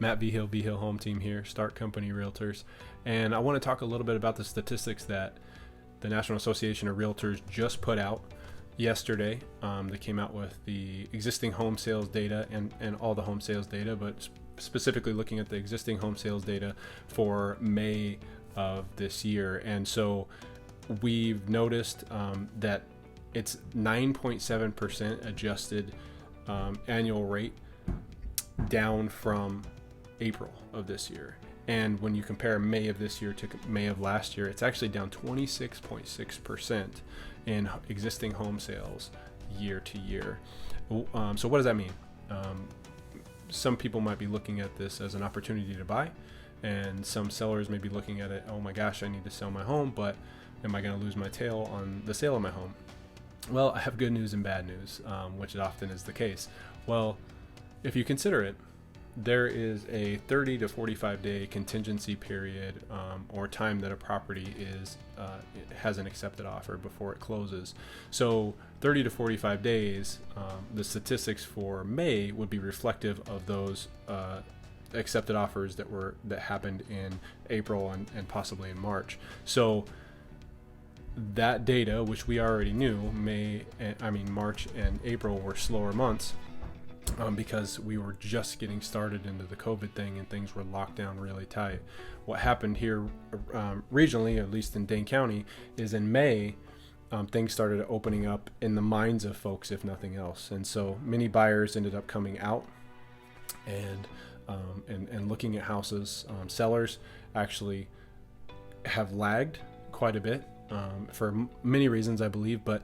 Matt Vigil, Vigil Home Team here, Start Company Realtors. And I want to talk a little bit about the statistics that the National Association of Realtors just put out yesterday. They came out with the existing home sales data and all the home sales data, but specifically looking at the existing home sales data for May of this year. And so we've noticed that it's 9.7% adjusted annual rate, down from April of this year. And when you compare May of this year to May of last year, it's actually down 26.6% in existing home sales year to year. So what does that mean? Some people might be looking at this as an opportunity to buy, and some sellers may be looking at it, oh my gosh, I need to sell my home, but am I going to lose my tail on the sale of my home? Well, I have good news and bad news, which often is the case. Well, if you consider it, there is a 30 to 45 day contingency period or time that a property has an accepted offer before it closes. So 30 to 45 days, the statistics for May would be reflective of those accepted offers that happened in April and possibly in March. So that data, which we already knew, March and April were slower months because we were just getting started into the COVID thing and things were locked down really tight. What happened here regionally, at least in Dane County, is in May, things started opening up in the minds of folks, if nothing else. And so many buyers ended up coming out and looking at houses. Sellers actually have lagged quite a bit. For many reasons, I believe, but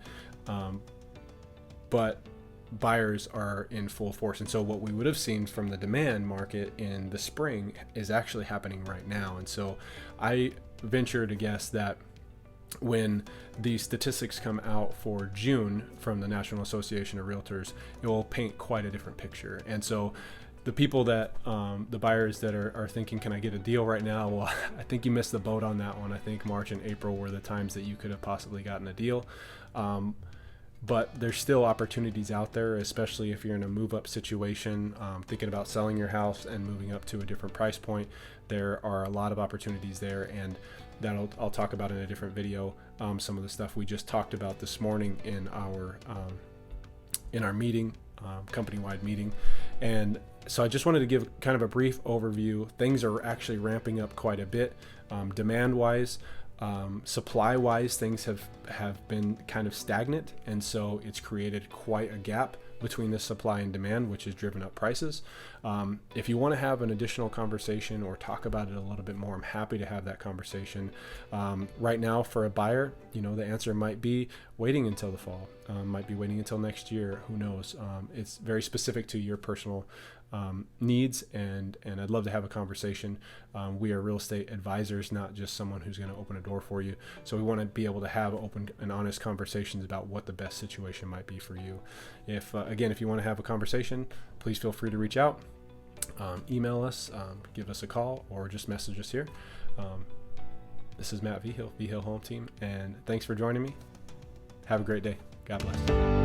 buyers are in full force. And so what we would have seen from the demand market in the spring is actually happening right now. And so I venture to guess that when the statistics come out for June from the National Association of Realtors, it will paint quite a different picture. And so the people that, the buyers that are thinking, can I get a deal right now? Well, I think you missed the boat on that one. I think March and April were the times that you could have possibly gotten a deal. But there's still opportunities out there, especially if you're in a move-up situation, thinking about selling your house and moving up to a different price point. There are a lot of opportunities there, and I'll talk about in a different video. Some of the stuff we just talked about this morning in our meeting, company-wide meeting. And so I just wanted to give kind of a brief overview. Things are actually ramping up quite a bit, demand-wise. Supply-wise, things have been kind of stagnant, and so it's created quite a gap between the supply and demand, which has driven up prices. If you want to have an additional conversation or talk about it a little bit more, I'm happy to have that conversation. Right now, for a buyer, the answer might be waiting until the fall, might be waiting until next year. Who knows? It's very specific to your personal needs, and I'd love to have a conversation. We are real estate advisors, not just someone who's going to open a door for you. So we want to be able to have open and honest conversations about what the best situation might be for you. If you want to have a conversation, please feel free to reach out, email us, give us a call, or just message us here. This is Matt Vigil, Vigil Home Team, and thanks for joining me. Have a great day. God bless.